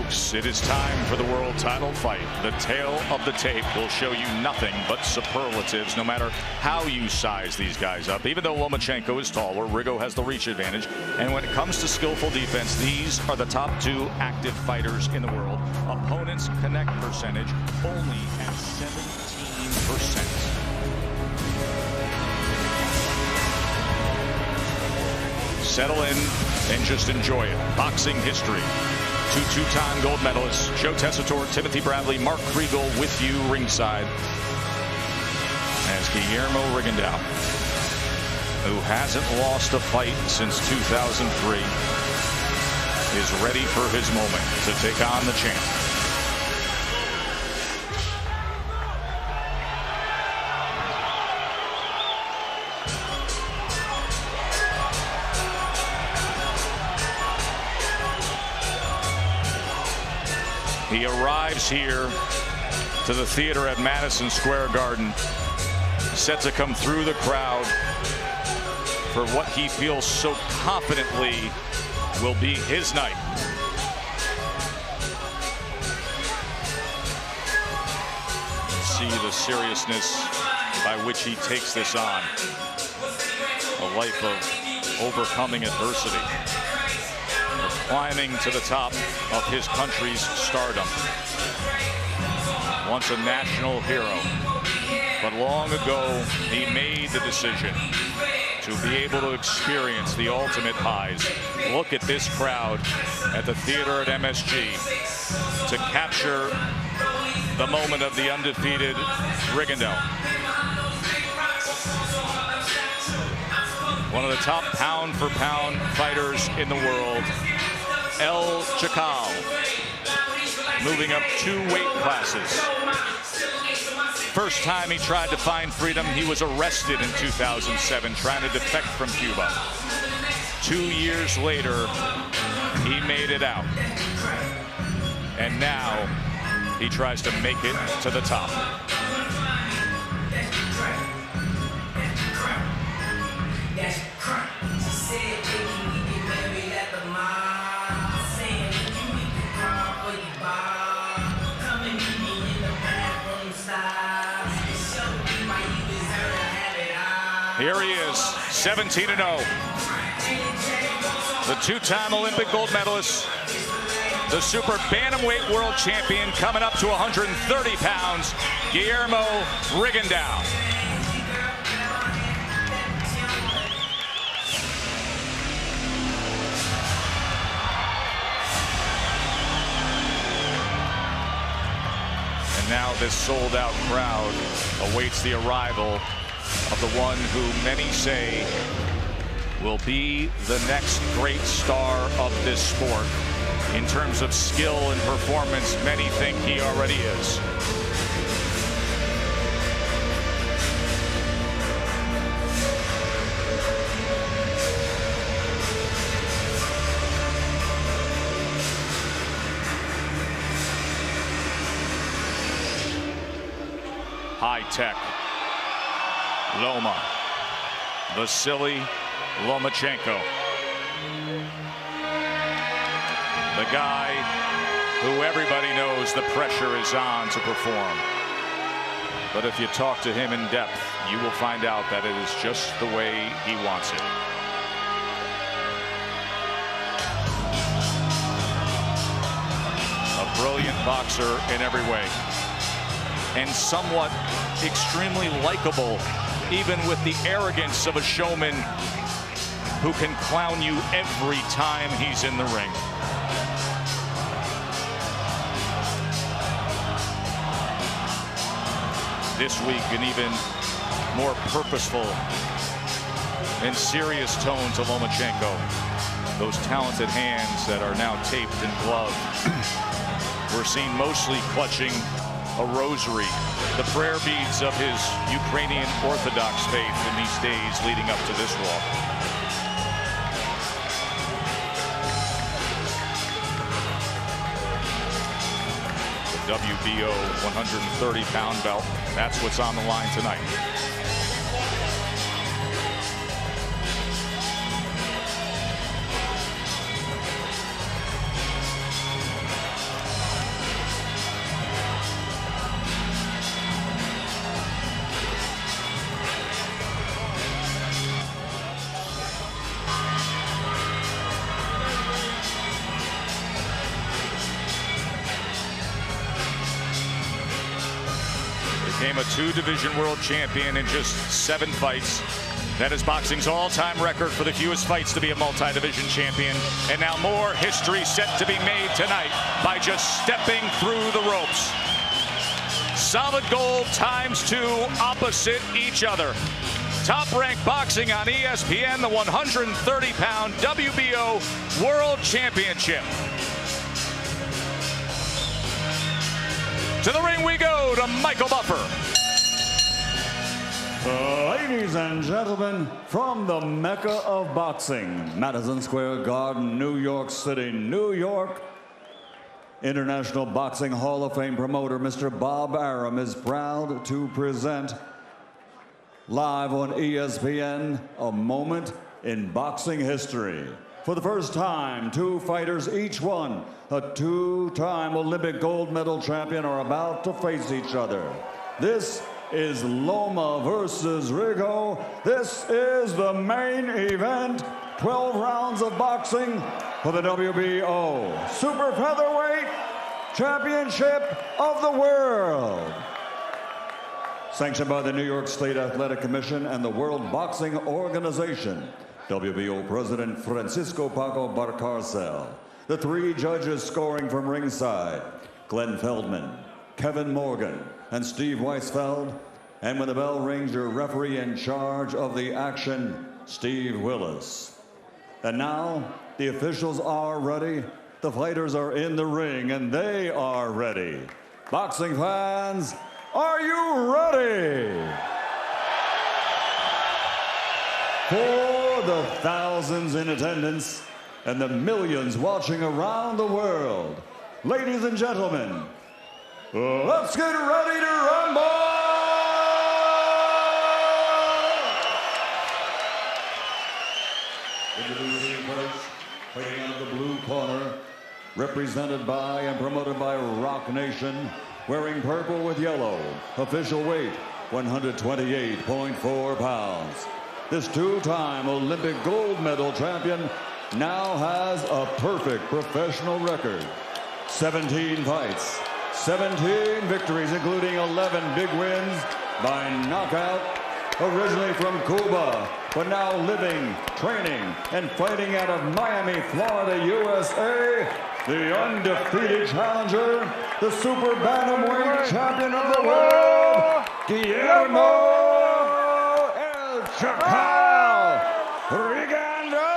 folks, it is time for the world title fight. The tail of the tape will show you nothing but superlatives, no matter how you size these guys up. Even though Lomachenko is taller, Rigo has the reach advantage. And when it comes to skillful defense, these are the top two active fighters in the world. Opponents' connect percentage only at 17%. Settle in and just enjoy it. Boxing history. Two-time gold medalists, Joe Tessitore, Timothy Bradley, Mark Kriegel with you ringside. As Guillermo Rigondeaux, who hasn't lost a fight since 2003, is ready for his moment to take on the champ. He arrives here to the theater at Madison Square Garden, set to come through the crowd for what he feels so confidently will be his night. See the seriousness by which he takes this on. A life of overcoming adversity. Climbing to the top of his country's stardom. Once a national hero, but long ago he made the decision to be able to experience the ultimate highs. Look at this crowd at the theater at MSG to capture the moment of the undefeated Rigondeaux. One of the top pound-for-pound fighters in the world. El Chacal, moving up 2 weight classes. First time he tried to find freedom, he was arrested in 2007, trying to defect from Cuba. 2 years later, he made it out. And now, he tries to make it to the top. Here he is, 17-0. The 2-time Olympic gold medalist, the super bantamweight world champion, coming up to 130 pounds, Guillermo Rigondeaux. And now this sold-out crowd awaits the arrival of the one who many say will be the next great star of this sport. In terms of skill and performance, many think he already is. High tech. Loma, Vasily Lomachenko. The guy who everybody knows the pressure is on to perform. But if you talk to him in depth, you will find out that it is just the way he wants it. A brilliant boxer in every way. And somewhat extremely likable, even with the arrogance of a showman who can clown you every time he's in the ring. This week, an even more purposeful and serious tone to Lomachenko. Those talented hands that are now taped and gloved. We're seen mostly clutching a rosary, the prayer beads of his Ukrainian Orthodox faith in these days leading up to this walk. The WBO 130-pound belt, that's what's on the line tonight. became a two-division world champion in just 7 fights. That is boxing's all-time record for the fewest fights to be a multi-division champion. And now more history set to be made tonight by just stepping through the ropes. Solid gold ×2 opposite each other. Top Rank Boxing on ESPN, the 130-pound WBO World Championship. To the ring we go to Michael Buffer. Ladies and gentlemen, from the Mecca of boxing, Madison Square Garden, New York City, New York, International Boxing Hall of Fame promoter Mr. Bob Arum is proud to present live on ESPN, a moment in boxing history. For the first time, 2 fighters, each one a 2-time Olympic gold medal champion, are about to face each other. This is Loma versus Rigo. This is the main event. 12 rounds of boxing for the WBO Super Featherweight Championship of the World. Sanctioned by the New York State Athletic Commission and the World Boxing Organization. WBO President Francisco Paco Barcarcel. The 3 judges scoring from ringside: Glenn Feldman, Kevin Morgan, and Steve Weisfeld. And when the bell rings, your referee in charge of the action, Steve Willis. And now, the officials are ready. The fighters are in the ring, and they are ready. Boxing fans, are you ready? For the thousands in attendance and the millions watching around the world, ladies and gentlemen, let's get ready to rumble! Introducing first, fighting out of the blue corner, represented by and promoted by Rock Nation, wearing purple with yellow, official weight 128.4 pounds. This 2-time Olympic gold medal champion now has a perfect professional record. 17 fights, 17 victories, including 11 big wins by knockout. Originally from Cuba, but now living, training, and fighting out of Miami, Florida, USA, the undefeated challenger, the super bantamweight champion of the world, Guillermo El Chacal Rigondo.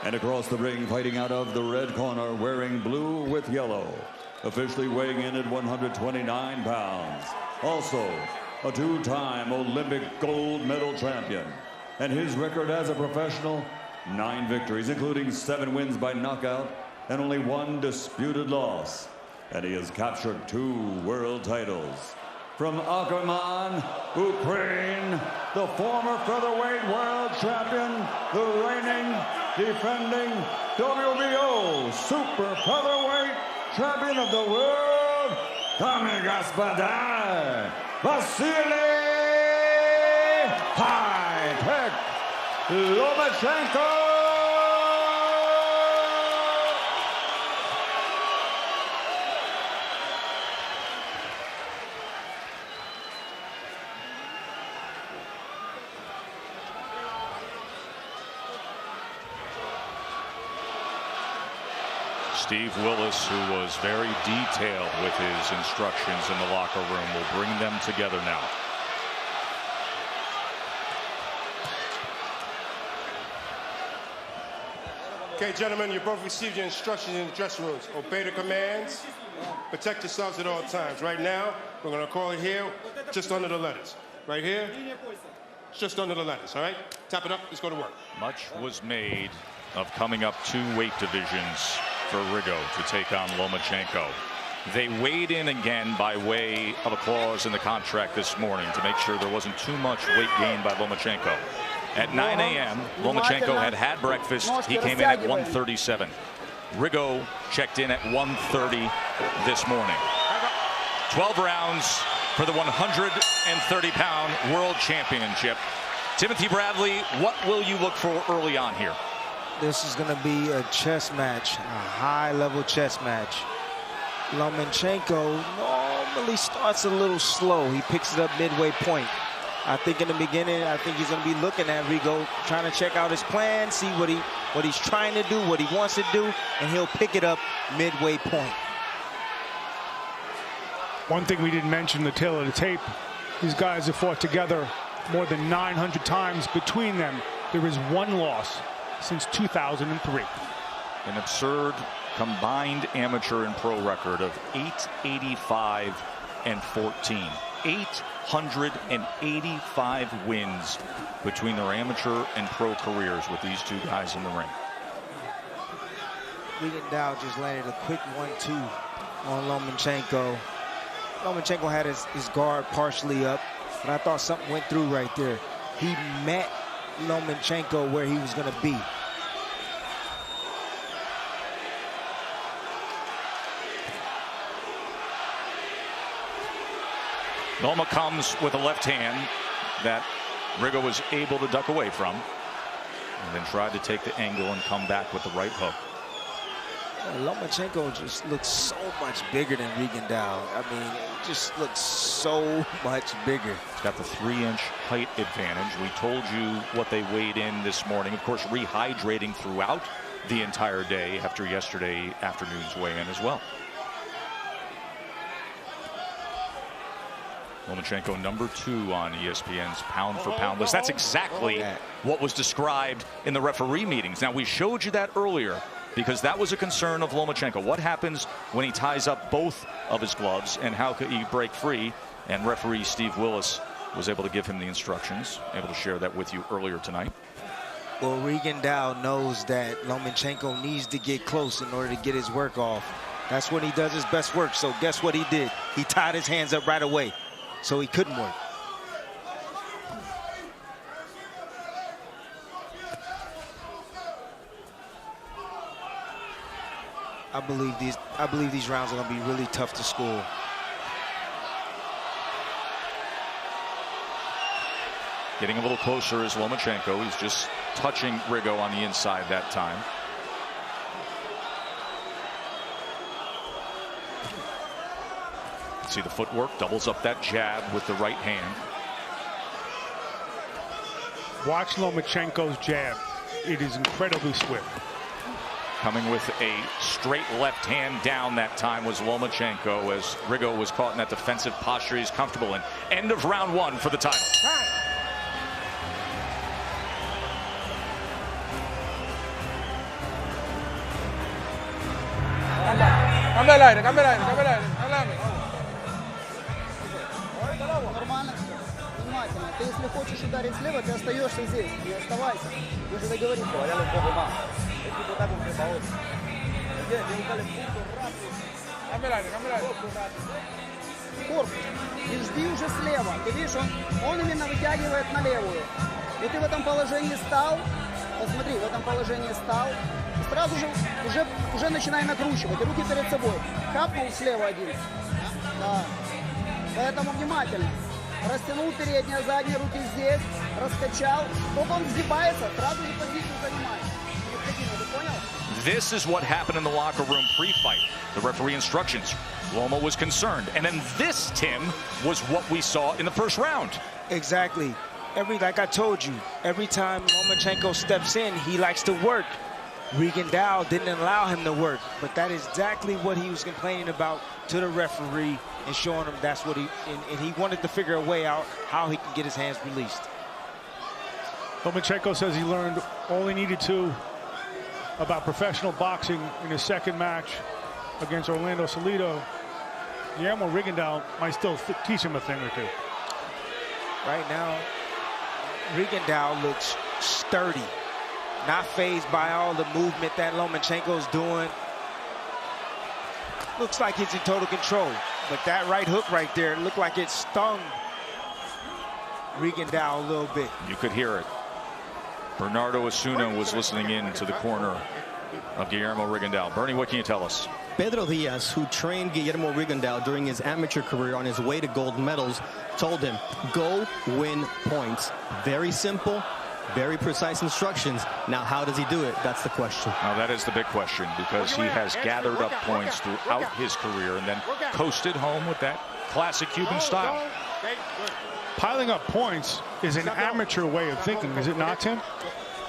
And across the ring, fighting out of the red corner, wearing blue with yellow, officially weighing in at 129 pounds. Also, a 2-time Olympic gold medal champion. And his record as a professional, 9 victories, including 7 wins by knockout and only 1 disputed loss. And he has captured 2 world titles. From Akherman, Ukraine, the former featherweight world champion, the reigning, defending WBO Super Featherweight champion of the world, Tommy Gospodar, Vasily High-Tech Lomachenko. Steve Willis, who was very detailed with his instructions in the locker room, will bring them together now. Okay, gentlemen, you both received your instructions in the dressing rooms. Obey the commands. Protect yourselves at all times. Right now, we're going to call it here, just under the letters. Right here, just under the letters, all right? Tap it up, let's go to work. Much was made of coming up 2 weight divisions for Rigo to take on Lomachenko. They weighed in again by way of a clause in the contract this morning to make sure there wasn't too much weight gain by Lomachenko. At 9 a.m., Lomachenko had breakfast. He came in at 137. Rigo checked in at 130 this morning. 12 rounds for the 130-pound world championship. Timothy Bradley, what will you look for early on here? this is going to be a chess match, a high-level chess match. Lomachenko normally starts a little slow. He picks it up midway point. I think in the beginning, I think he's going to be looking at Rigo, trying to check out his plan, see what he's trying to do, what he wants to do, and he'll pick it up midway point. One thing we didn't mention in the tail of the tape, these guys have fought together more than 900 times between them. There is one loss since 2003. An absurd combined amateur and pro record of 885 and 14. 885 wins between their amateur and pro careers with these two guys in the ring. Rigondeaux just landed a quick 1-2 on Lomachenko. Lomachenko had his guard partially up, but I thought something went through right there. He met Lomachenko where he was going to be. Loma comes with a left hand that Rigo was able to duck away from, and then tried to take the angle and come back with the right hook. Lomachenko just looks so much bigger than Rigondeaux. I mean, it just looks so much bigger. He's got the 3-inch height advantage. We told you what they weighed in this morning. Of course, rehydrating throughout the entire day after yesterday afternoon's weigh-in as well. Lomachenko #2 on ESPN's pound-for-pound list. That's exactly what was described in the referee meetings. Now, we showed you that earlier because that was a concern of Lomachenko. What happens when he ties up both of his gloves, and how could he break free? And referee Steve Willis was able to give him the instructions, able to share that with you earlier tonight. Well, Rigondeaux knows that Lomachenko needs to get close in order to get his work off. That's when he does his best work. So guess what he did? He tied his hands up right away, so he couldn't work. I believe these rounds are going to be really tough to score. Getting a little closer is Lomachenko. He's just touching Rigo on the inside that time. See the footwork, doubles up that jab with the right hand. Watch Lomachenko's jab. It is incredibly swift. Coming with a straight left hand down that time was Lomachenko, as Rigo was caught in that defensive posture he's comfortable in. End of round 1 for the title. Ты, если хочешь ударить слева, ты остаешься здесь. Не оставайся. Вы же договорились. Корпус. И жди уже слева. Ты видишь, он именно вытягивает на левую. И ты в этом положении стал. Посмотри, в этом положении стал. И сразу же уже начинай накручивать. Руки перед собой. Капнул слева один. Да. Поэтому внимательно. Растянул передние, задние руки здесь, раскачал. Только он взгибается, сразу же позицию занимает. Ты понял? This is what happened in the locker room pre-fight. The referee instructions. Loma was concerned. And then this, Tim, was what we saw in the first round. Exactly. Like I told you, every time Lomachenko steps in, he likes to work. Rigondeaux didn't allow him to work, but that is exactly what he was complaining about to the referee and showing him that's what and he wanted to figure a way out how he can get his hands released. Lomachenko says he learned all he needed to about professional boxing in his second match against Orlando Salido. Guillermo Rigondeaux might still teach him a thing or two. Right now, Rigondeaux looks sturdy. Not fazed by all the movement that Lomachenko's doing. Looks like he's in total control. But that right hook right there looked like it stung Rigondeaux a little bit. You could hear it. Bernardo Osuna was listening in to the corner of Guillermo Rigondeaux. Bernie, what can you tell us? Pedro Diaz, who trained Guillermo Rigondeaux during his amateur career on his way to gold medals, told him, go win points. Very simple, Very precise instructions. Now, how does he do it? That's the question. Now, that is the big question, because he has gathered up points throughout his career and then coasted home with that classic Cuban style. Piling up points is an amateur way of thinking, is it not, Tim?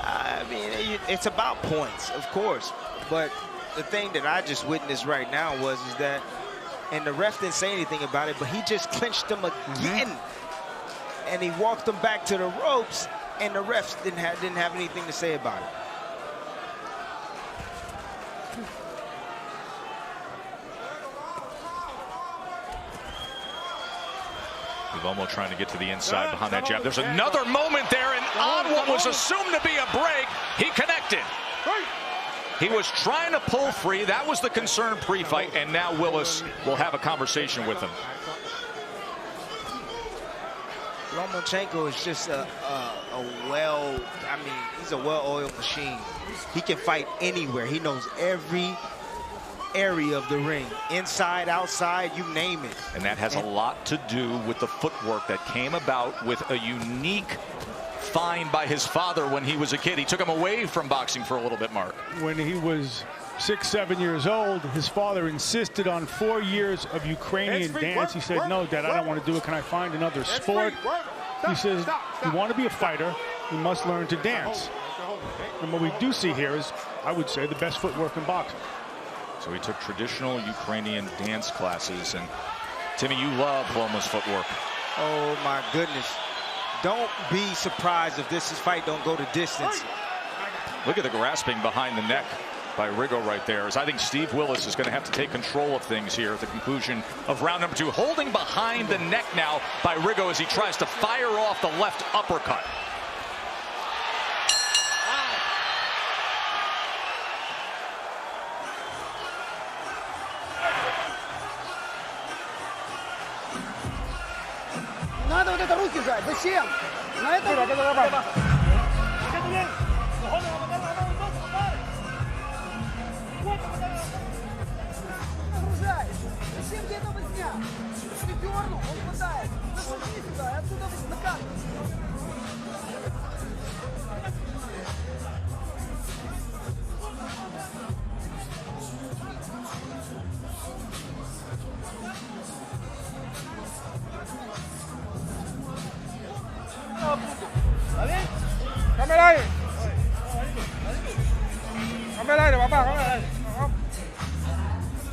I mean, it's about points, of course. But the thing that I just witnessed right now is that, and the ref didn't say anything about it, but he just clinched them again. And he walked them back to the ropes, and the refs didn't have anything to say about it. Lomo trying to get to the inside behind that jab. There's another moment there, and on what was assumed to be a break, he connected. He was trying to pull free. That was the concern pre-fight, and now Willis will have a conversation with him. Lomachenko is just he's a well-oiled machine. He can fight anywhere. He knows every area of the ring, inside, outside, you name it. And that has a lot to do with the footwork that came about with a unique find by his father when he was a kid. He took him away from boxing for a little bit, Mark. When he was 6, 7 years old, his father insisted on 4 years of Ukrainian dance. He said, no, Dad, I don't want to do it. Can I find another sport? He says, you want to be a fighter, you must learn to dance. And what we do see here is, I would say, the best footwork in boxing. So he took traditional Ukrainian dance classes. And Timmy, you love Loma's footwork. Oh, my goodness. Don't be surprised if this fight don't go to distance. Look at the grasping behind the neck by Rigo right there. As I think Steve Willis is going to have to take control of things here at the conclusion of round number 2. Holding behind the neck now by Rigo as he tries to fire off the left uppercut. Надо вот это руки жать. Зачем? На это нагружай. Зачем ты этого снял? Если дернул, он хватает. Зашли сюда, и отсюда накатывай.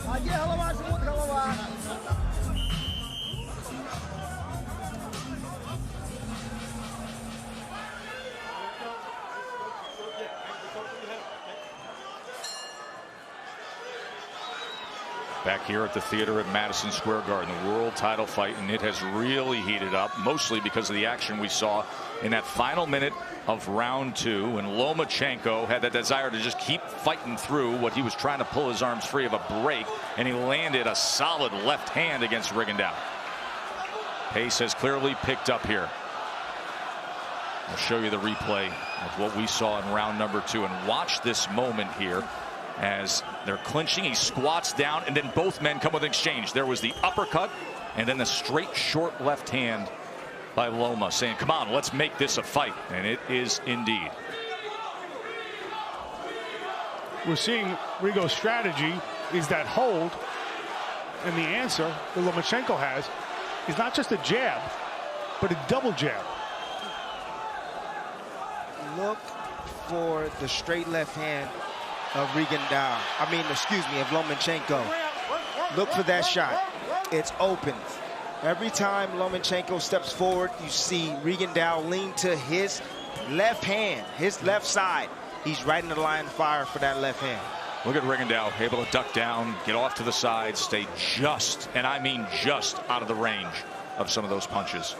А где голова, живот, голова? Back here at the theater at Madison Square Garden, the world title fight, and it has really heated up, mostly because of the action we saw in that final minute of round 2, when Lomachenko had that desire to just keep fighting through what he was trying to pull his arms free of a break, and he landed a solid left hand against Rigondeaux. Pace has clearly picked up here. I'll show you the replay of what we saw in round number 2, and watch this moment here. As they're clinching, he squats down, and then both men come with an exchange. There was the uppercut, and then the straight short left hand by Loma, saying, come on, let's make this a fight. And it is indeed. We're seeing Rigo's strategy is that hold, and the answer that Lomachenko has is not just a jab, but a double jab. Look for the straight left hand of Rigondeaux. Of Lomachenko. Look for that shot. It's open. Every time Lomachenko steps forward, you see Rigondeaux lean to his left hand, his left side. He's right in the line of fire for that left hand. Look at Rigondeaux, able to duck down, get off to the side, stay just, and I mean just, out of the range of some of those punches.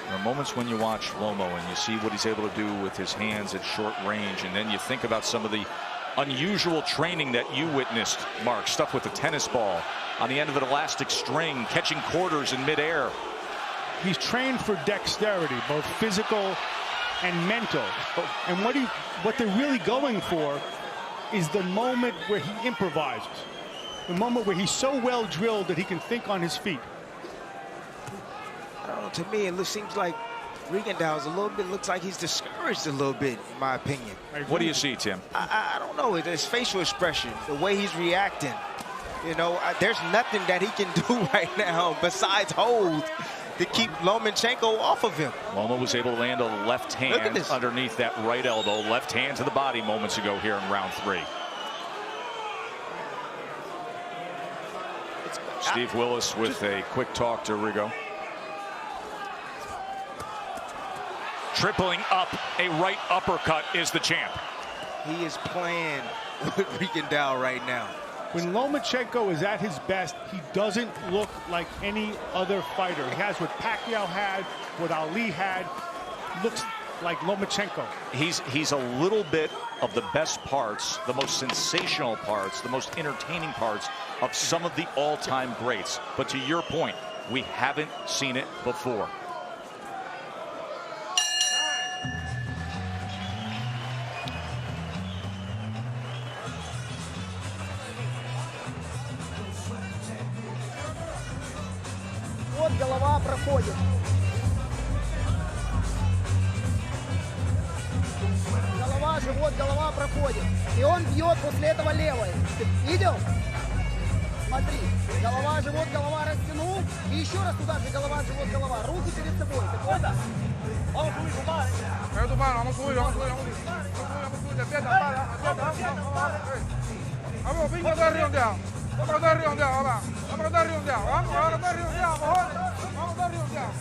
There are moments when you watch Lomo and you see what he's able to do with his hands at short range, and then you think about some of the unusual training that you witnessed, Mark. Stuff with the tennis ball on the end of an elastic string, catching quarters in midair. He's trained for dexterity, both physical and mental. And what they're really going for is the moment where he improvises. The moment where he's so well drilled that he can think on his feet. know, to me, it seems like Rigondeaux looks like he's discouraged a little bit, in my opinion. What do you see, Tim? I don't know. His facial expression, the way he's reacting. You know, there's nothing that he can do right now besides hold to keep Lomachenko off of him. Loma was able to land a left hand underneath that right elbow. Left hand to the body moments ago here in round 3. Steve Willis with a quick talk to Rigo. Tripling up, a right uppercut is the champ. He is playing with Rigondeaux right now. When Lomachenko is at his best, he doesn't look like any other fighter. He has what Pacquiao had, what Ali had. Looks like Lomachenko. He's a little bit of the best parts, the most sensational parts, the most entertaining parts of some of the all-time greats. But to your point, we haven't seen it before. Вот голова проходит. Голова, живот, голова проходит. И он бьет после этого левой. Ты видел? Смотри. Голова, живот, голова растянул. И еще раз туда же голова, живот, голова. Руки перед собой. Ты понял? Vamos a subir, vamos a subir. Vamos, venga, está redondeado. Vamos a estar redondeado, ahora. Vamos a estar redondeado. Vamos a estar redondeado, mejor. Vamos a estar redondeado.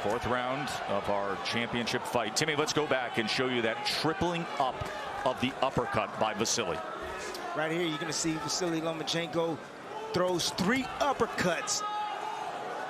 Fourth round of our championship fight. Timmy, let's go back and show you that tripling up of the uppercut by Vasily. Right here, you're going to see Vasily Lomachenko throws 3 uppercuts.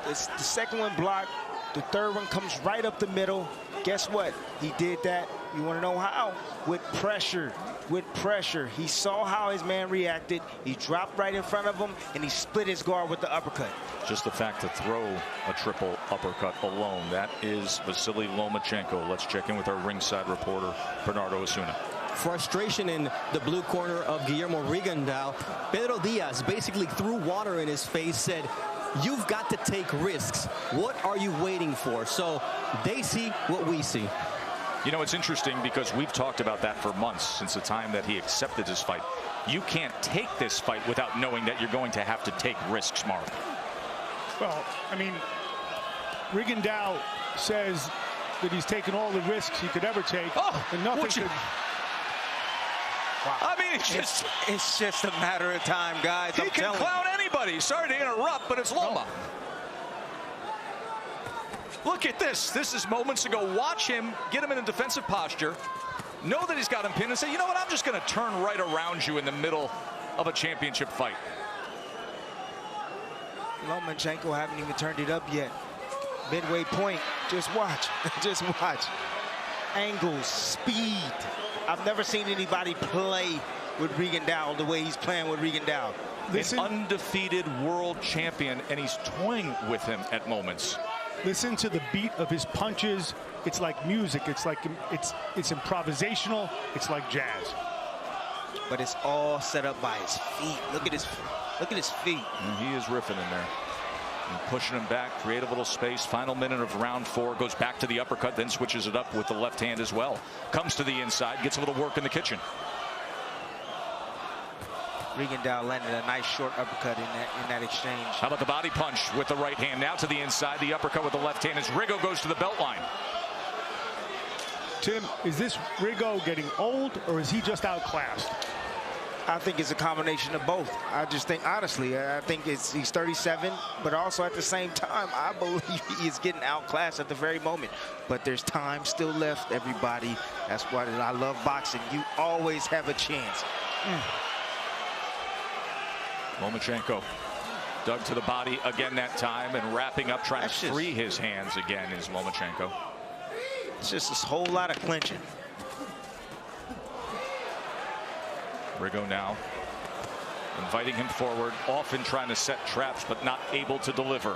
It's the second one blocked. The third one comes right up the middle. Guess what? He did that. You want to know how? With pressure. With pressure. He saw how his man reacted. He dropped right in front of him, and he split his guard with the uppercut. Just the fact to throw a triple uppercut alone, that is Vasily Lomachenko. Let's check in with our ringside reporter, Bernardo Osuna. Frustration in the blue corner of Guillermo Rigondeaux. Pedro Diaz basically threw water in his face, said, "You've got to take risks. What are you waiting for?" So they see what we see. You know, it's interesting because we've talked about that for months since the time that he accepted his fight. You can't take this fight without knowing that you're going to have to take risks, Mark. Well, I mean, Rigondeaux says that he's taken all the risks he could ever take, and nothing could. Wow. I mean, it's just a matter of time, guys. He can clown anybody. Sorry to interrupt, but it's Loma. Look at this. This is moments ago. Watch him, get him in a defensive posture, know that he's got him pinned, and say, you know what, I'm just going to turn right around you in the middle of a championship fight. Lomachenko haven't even turned it up yet. Midway point. Just watch. Just watch. Angles, speed. I've never seen anybody play with Rigondeaux the way he's playing with Rigondeaux. An undefeated world champion, and he's toying with him at moments. Listen to the beat of his punches. It's like music. It's like it's improvisational. It's like jazz. But it's all set up by his feet. Look at his feet. And he is riffing in there. And pushing him back, create a little space. Final minute of round 4, goes back to the uppercut, then switches it up with the left hand as well. Comes to the inside, gets a little work in the kitchen. Rigondeaux landed a nice short uppercut in that exchange. How about the body punch with the right hand? Now to the inside, the uppercut with the left hand as Rigo goes to the belt line. Tim, is this Rigo getting old, or is he just outclassed? I think it's a combination of both. I just think, honestly, I think he's 37, but also at the same time, I believe he is getting outclassed at the very moment. But there's time still left, everybody. That's why I love boxing. You always have a chance. Lomachenko dug to the body again that time, and wrapping up, trying to free his hands again is Lomachenko. It's just a whole lot of clinching. Rigo now inviting him forward, often trying to set traps, but not able to deliver.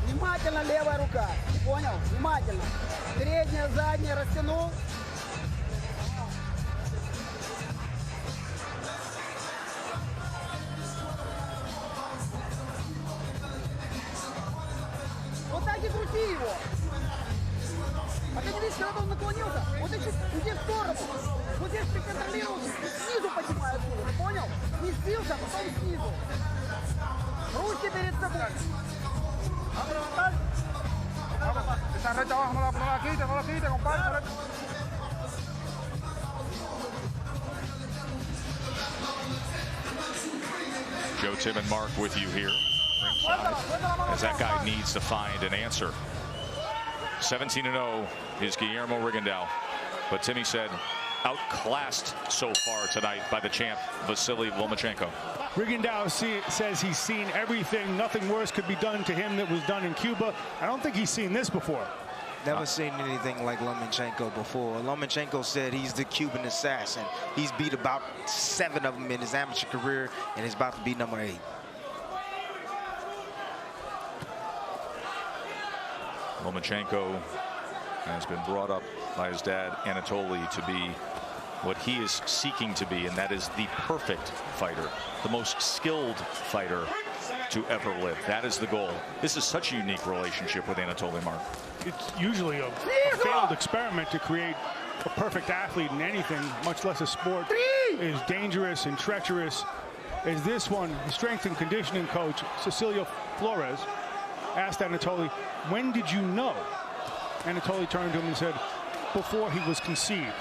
Внимательно левая рука. Понял? Внимательно. Передняя, задняя, растянул. Вот так и крути его. А ты не видишь, когда он наклонился? Вот ты чуть иди в сторону. Вот здесь приконтролировал, снизу поднимай отсюда. Понял? Сместился, а потом снизу. Руки перед собой. Esa recta abajo, no la quite, compadre. Joe, Tim, and Mark with you here. As that guy needs to find an answer. 17-0 is Guillermo Rigondeaux. But Timmy said, outclassed so far tonight by the champ, Vasily Lomachenko. Rigondeaux says he's seen everything. Nothing worse could be done to him that was done in Cuba. I don't think he's seen this before. Never seen anything like Lomachenko before. Lomachenko said he's the Cuban assassin. He's beat about 7 of them in his amateur career, and he's about to be number 8. Lomachenko has been brought up by his dad, Anatoly, to be what he is seeking to be, and that is the perfect fighter, the most skilled fighter to ever live. That is the goal. This is such a unique relationship with Anatoly, Mark. It's usually a failed experiment to create a perfect athlete in anything, much less a sport as dangerous and treacherous as this one. The strength and conditioning coach, Cecilia Flores, asked Anatoly, when did you know? Anatoly turned to him and said, before he was conceived.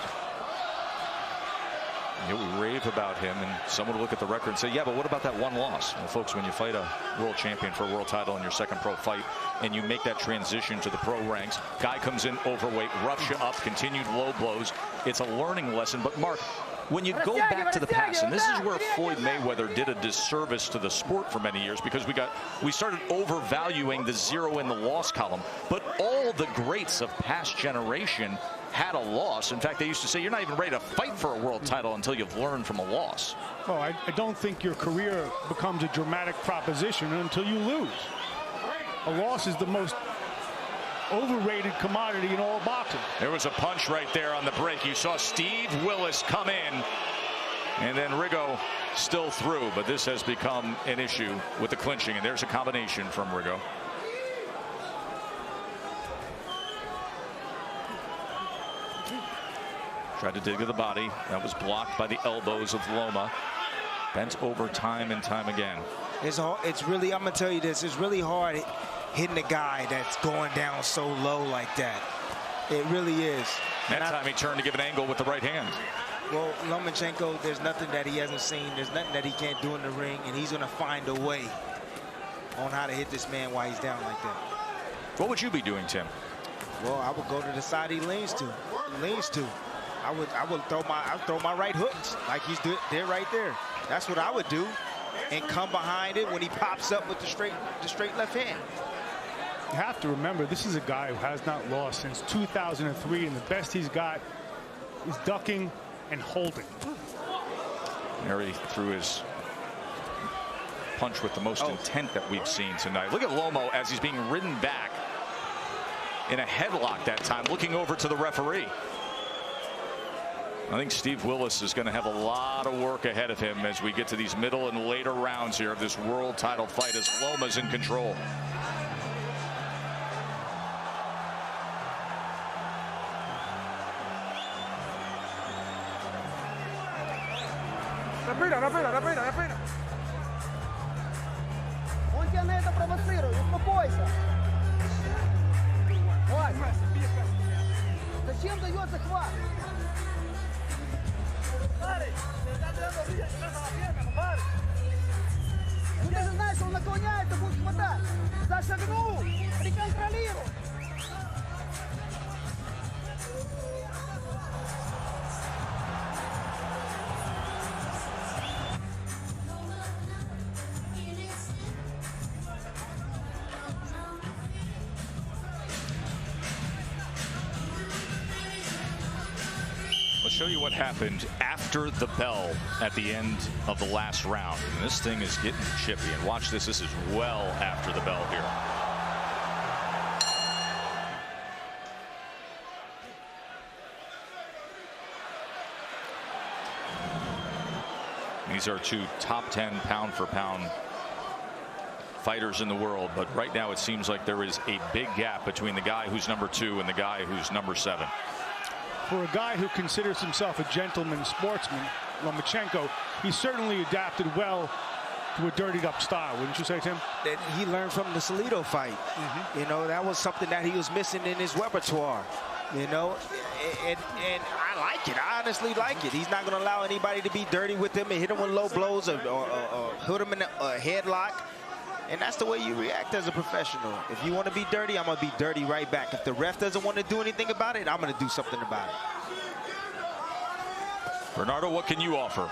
Yeah, we rave about him, and someone would look at the record and say, yeah, but what about that one loss? Well, folks, when you fight a world champion for a world title in your second pro fight, and you make that transition to the pro ranks, guy comes in overweight, roughs you up, continued low blows. It's a learning lesson. But, Mark, when you go back to the past, and this is where Floyd Mayweather did a disservice to the sport for many years, because we started overvaluing the zero in the loss column. But all the greats of past generation had a loss. In fact, they used to say you're not even ready to fight for a world title until you've learned from a loss. Oh, I don't think your career becomes a dramatic proposition until you lose. A loss is the most overrated commodity in all boxing. There was a punch right there on the break. You saw Steve Willis come in, and then Rigo still through, but this has become an issue with the clinching, and there's a combination from Rigo. Tried to dig to the body. That was blocked by the elbows of Loma. Bent over time and time again. It's really, I'm going to tell you this, it's really hard hitting a guy that's going down so low like that. It really is. That time he turned to give an angle with the right hand. Well, Lomachenko, there's nothing that he hasn't seen. There's nothing that he can't do in the ring, and he's going to find a way on how to hit this man while he's down like that. What would you be doing, Tim? Well, I would go to the side he leans to. I would throw my right hooks like he's there right there. That's what I would do, and come behind it when he pops up with the straight left hand. You have to remember, this is a guy who has not lost since 2003, and the best he's got is ducking and holding. Mary threw his punch with the most intent that we've seen tonight. Look at Lomo as he's being ridden back in a headlock that time, looking over to the referee. I think Steve Willis is going to have a lot of work ahead of him as we get to these middle and later rounds here of this world title fight as Loma's in control. Respira. Он тебя на это провоцирует. Успокойся. Хват. Зачем дается хват? Ну ты же знаешь, он наклоняется, будет хватать. Зашагнул, приконтролируй. show you what happened after the bell at the end of the last round. And this thing is getting chippy. And watch this. This is well after the bell here. These are two top 10 pound-for-pound fighters in the world, but right now it seems like there is a big gap between the guy who's number 2 and the guy who's number 7. For a guy who considers himself a gentleman sportsman, Lomachenko, he certainly adapted well to a dirtied-up style, wouldn't you say, Tim? That he learned from the Salido fight. You know, that was something that he was missing in his repertoire. You know, and I like it. I honestly like it. He's not going to allow anybody to be dirty with him and hit him with low blows or hit him in a headlock. And that's the way you react as a professional. If you want to be dirty, I'm going to be dirty right back. If the ref doesn't want to do anything about it, I'm going to do something about it. Bernardo, what can you offer?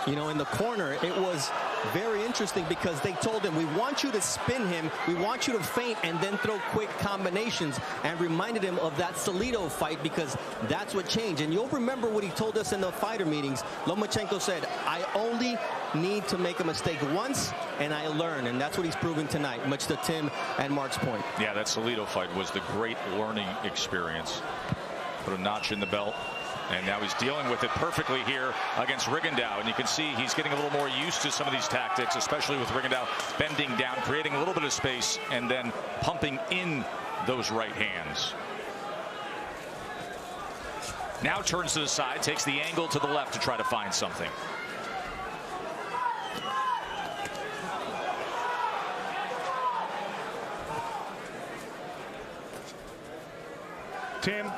You know, in the corner, it was very interesting because they told him, we want you to spin him, we want you to feint and then throw quick combinations, and reminded him of that Salido fight because that's what changed. And you'll remember what he told us in the fighter meetings. Lomachenko said, I only need to make a mistake once and I learn, and that's what he's proving tonight, much to Tim and Mark's point. Yeah, that Salido fight was the great learning experience. Put a notch in the belt. And now he's dealing with it perfectly here against Rigondeaux. And you can see he's getting a little more used to some of these tactics, especially with Rigondeaux bending down, creating a little bit of space, and then pumping in those right hands. Now turns to the side, takes the angle to the left to try to find something. Tim,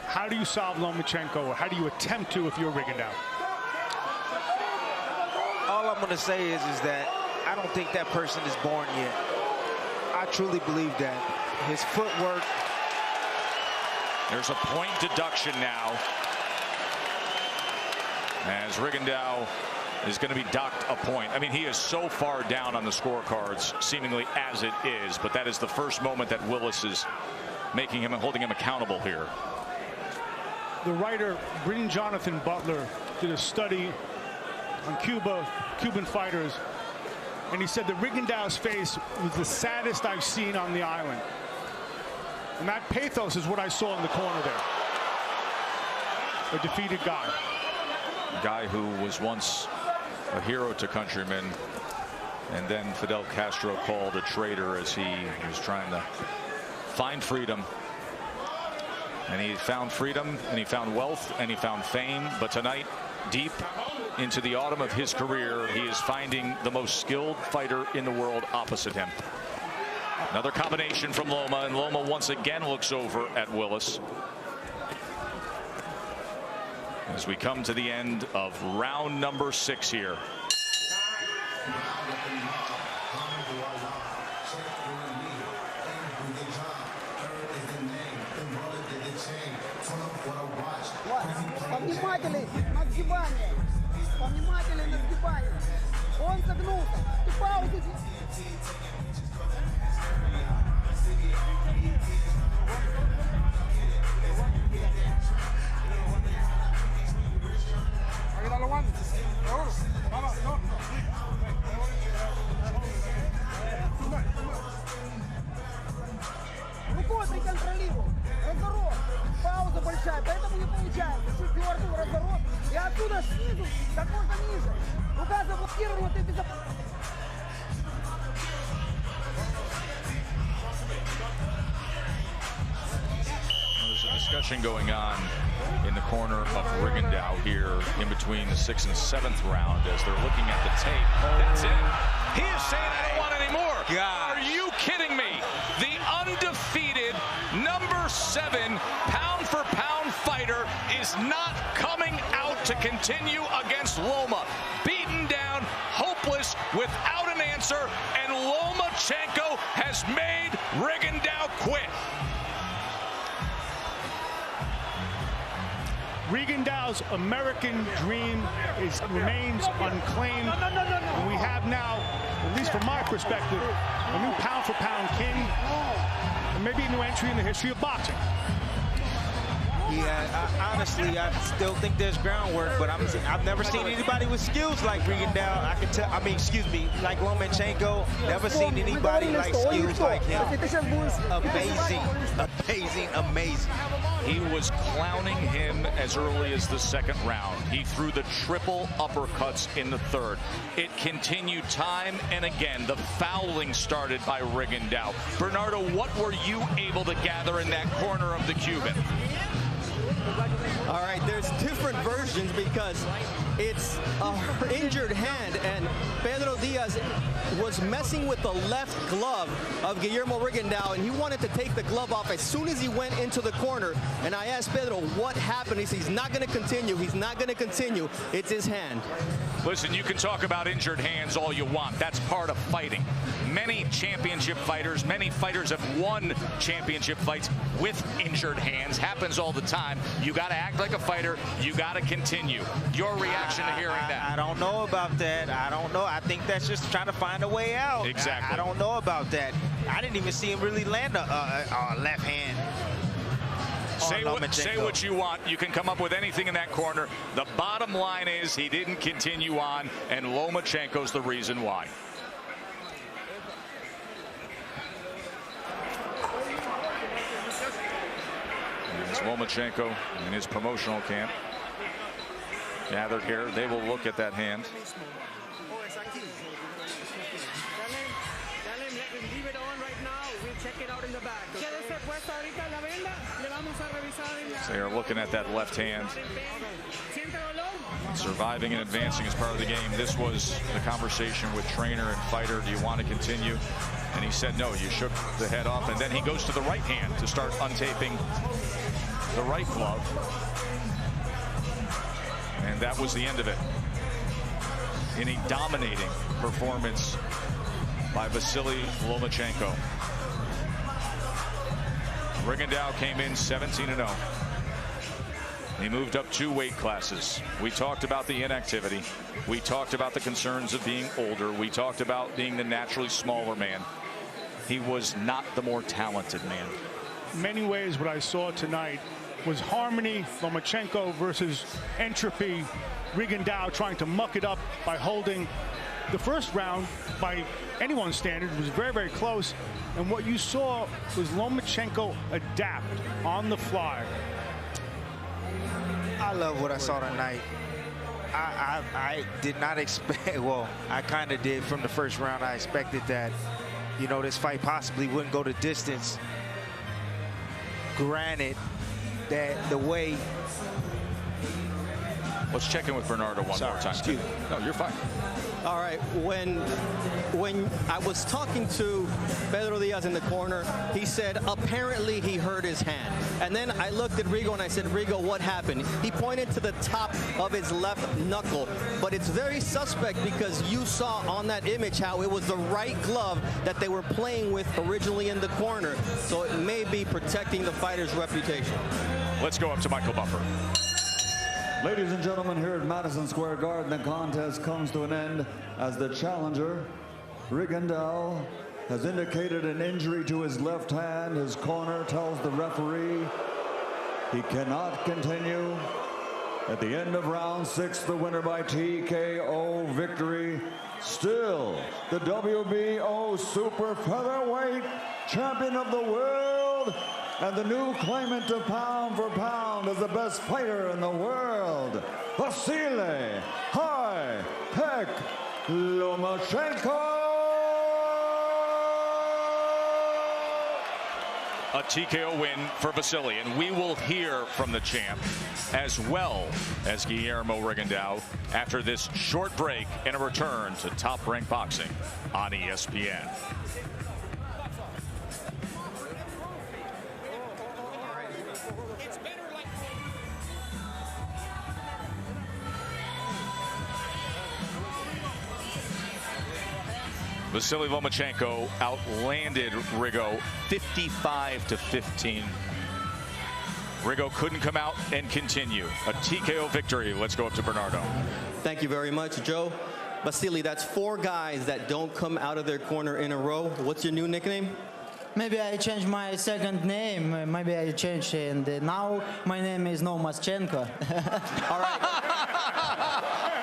how do you solve Lomachenko, or how do you attempt to if you're Rigondeaux? All I'm going to say is that I don't think that person is born yet. I truly believe that. His footwork. There's a point deduction now, as Rigondeaux is going to be docked a point. I mean, he is so far down on the scorecards, seemingly as it is, but that is the first moment that Willis is making him and holding him accountable here. The writer Bryn Jonathan Butler did a study on Cuban fighters, and he said that Rigondeaux's face was the saddest I've seen on the island. And that pathos is what I saw in the corner there. A defeated guy. A guy who was once a hero to countrymen, and then Fidel Castro called a traitor as he was trying to find freedom. And he found freedom, and he found wealth, and he found fame. But tonight, deep into the autumn of his career, he is finding the most skilled fighter in the world opposite him. Another combination from Loma, and Loma once again looks over at Willis. As we come to the end of round number 6 here. Повнимательней на сгибание. Повнимательней на сгибание. Он согнулся. И паузу. Рукой приконтролировал. Разворот. Пауза большая, поэтому не получается. Чуть дернул, разворот. И оттуда снизу, как можно ниже. Рука заблокировала, ты безопасно. There's a discussion going on in the corner of Rigondeaux here in between the 6th and 7th round as they're looking at the tape. That's it. He is saying, I don't want any more. God. Are you kidding me? The undefeated number 7 pound-for-pound fighter is not coming out to continue against Loma. Beaten down, hopeless, without an answer, and Lomachenko has made Rigondeaux quit. Rigondeaux's American dream remains unclaimed. And we have now, at least from my perspective, a new pound-for-pound king, and maybe a new entry in the history of boxing. Yeah, honestly, I still think there's groundwork, but I've never seen anybody with skills like Rigondeaux. I can tell. I mean, excuse me, like Lomachenko. Never seen anybody like skills like him. Amazing, amazing, amazing. He was clowning him as early as the second round. He threw the triple uppercuts in the third. It continued time and again. The fouling started by Rigondeaux. Bernardo, what were you able to gather in that corner of the Cuban? All right, there's different versions because it's an injured hand, and Pedro Diaz was messing with the left glove of Guillermo Rigondeaux, and he wanted to take the glove off as soon as he went into the corner. And I asked Pedro what happened. He said he's not going to continue. He's not going to continue. It's his hand. Listen, you can talk about injured hands all you want. That's part of fighting. Many championship fighters, many fighters have won championship fights with injured hands. Happens all the time. You got to act like a fighter. You got to continue. Your reaction to hearing that? I don't know about that. I don't know. I think that's just trying to find a way out. Exactly. I don't know about that. I didn't even see him really land a left hand. Say what you want. You can come up with anything in that corner. The bottom line is he didn't continue on, and Lomachenko's the reason why. It's Lomachenko in his promotional camp. Gathered here, they will look at that hand. Leave it on right now. We'll check it out in the back. So they are looking at that left hand. Surviving and advancing is part of the game. This was the conversation with trainer and fighter. Do you want to continue? And he said no. You shook the head off, and then he goes to the right hand to start untaping the right glove. And that was the end of it. In a dominating performance by Vasily Lomachenko. Rigondeaux came in 17-0. He moved up 2 weight classes. We talked about the inactivity. We talked about the concerns of being older. We talked about being the naturally smaller man. He was not the more talented man. In many ways, what I saw tonight was harmony, Lomachenko versus entropy. Rigondeaux trying to muck it up by holding. The first round, by anyone's standard, was very, very close. And what you saw was Lomachenko adapt on the fly. I love what I saw tonight. I did not expect, well, I kind of did from the first round. I expected that, you know, this fight possibly wouldn't go the distance. Granted that the way... Let's check in with Bernardo one more time. Excuse me. No, you're fine. All right, when I was talking to Pedro Diaz in the corner, he said apparently he hurt his hand. And then I looked at Rigo and I said, Rigo, what happened? He pointed to the top of his left knuckle, but it's very suspect because you saw on that image how it was the right glove that they were playing with originally in the corner. So it may be protecting the fighter's reputation. Let's go up to Michael Buffer. Ladies and gentlemen, here at Madison Square Garden, the contest comes to an end as the challenger, Rigondeaux, has indicated an injury to his left hand. His corner tells the referee he cannot continue. At the end of round 6, the winner by TKO victory, still the WBO Super Featherweight Champion of the world, and the new claimant of pound for pound as the best fighter in the world, Vasily High-Tech Lomachenko. A TKO win for Vasily, and we will hear from the champ as well as Guillermo Rigondeaux after this short break and a return to Top Rank Boxing on ESPN. Vasily Lomachenko outlanded Rigo 55-15. Rigo couldn't come out and continue. A TKO victory. Let's go up to Bernardo. Thank you very much, Joe. Vasily, that's 4 guys that don't come out of their corner in a row. What's your new nickname? Maybe I changed my second name. Maybe I changed, and now my name is Lomaschenko. All right.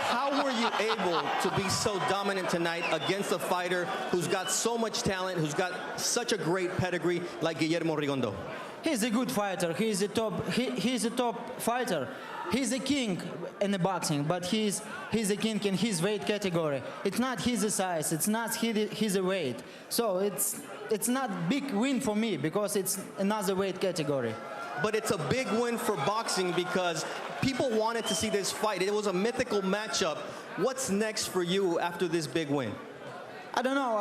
How were you able to be so dominant tonight against a fighter who's got so much talent, who's got such a great pedigree like Guillermo Rigondo? He's a good fighter. He's a top fighter. He's a king in the boxing, but he's a king in his weight category. It's not his size. It's not his weight. So it's not big win for me because it's another weight category. But it's a big win for boxing because people wanted to see this fight. It was a mythical matchup. What's next for you after this big win? I don't know.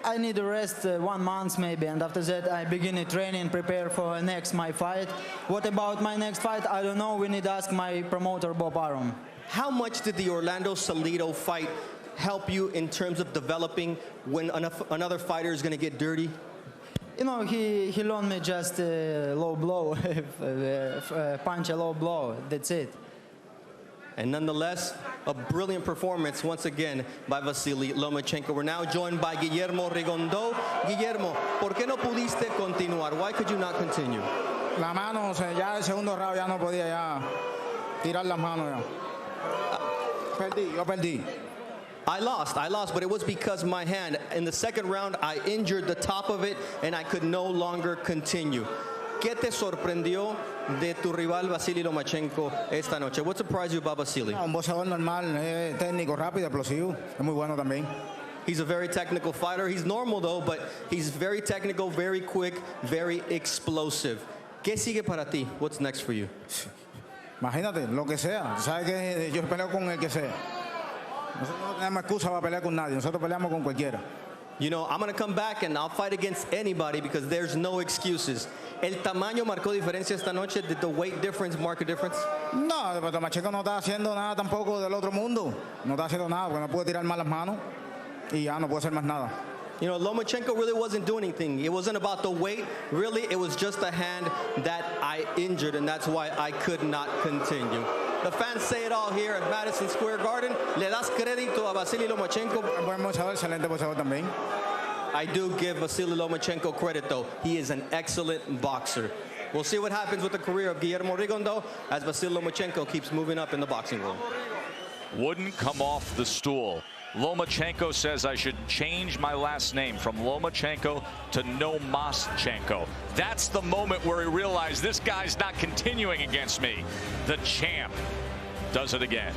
I need to rest 1 month maybe, and after that I begin the training, prepare for my fight. What about my next fight? I don't know. We need to ask my promoter Bob Arum. How much did the Orlando Salido fight help you in terms of developing when another fighter is going to get dirty? You know, he learned me just low blow, punch a low blow. That's it. And nonetheless, a brilliant performance once again by Vasily Lomachenko. We're now joined by Guillermo Rigondo. Guillermo, ¿por qué no pudiste continuar? Why could you not continue? La mano, ya el segundo round ya no podía ya tirar las manos ya. Yo perdí. I lost, but it was because my hand, in the second round, I injured the top of it and I could no longer continue. ¿Qué te sorprendió de tu rival Vasily Lomachenko esta noche? What surprised you about Vasily? Un boxeador normal, técnico, rápido, explosivo. Es muy bueno también. He's a very technical fighter. He's normal though, but he's very technical, very quick, very explosive. ¿Qué sigue para ti? What's next for you? Imagínate, lo que sea. Sabes que yo peleo con el que sea. Nosotros no tenemos excusa para pelear con nadie. Nosotros peleamos con cualquiera. You know, I'm going to come back and I'll fight against anybody because there's no excuses. ¿El tamaño marcó diferencia esta noche? Did the weight difference mark a difference? No, pero Lomachenko no está haciendo nada tampoco del otro mundo. No está haciendo nada porque no puede tirar más las manos y ya no puede hacer más nada. You know, Lomachenko really wasn't doing anything. It wasn't about the weight. Really, it was just a hand that I injured, and that's why I could not continue. The fans say it all here at Madison Square Garden. Le das crédito a Vasily Lomachenko. Buen boxeador, excelente boxeador también. I do give Vasily Lomachenko credit, though. He is an excellent boxer. We'll see what happens with the career of Guillermo Rigondo as Vasily Lomachenko keeps moving up in the boxing world. Wouldn't come off the stool. Lomachenko says I should change my last name from Lomachenko to Nomaschenko. That's the moment where he realized this guy's not continuing against me. The champ does it again.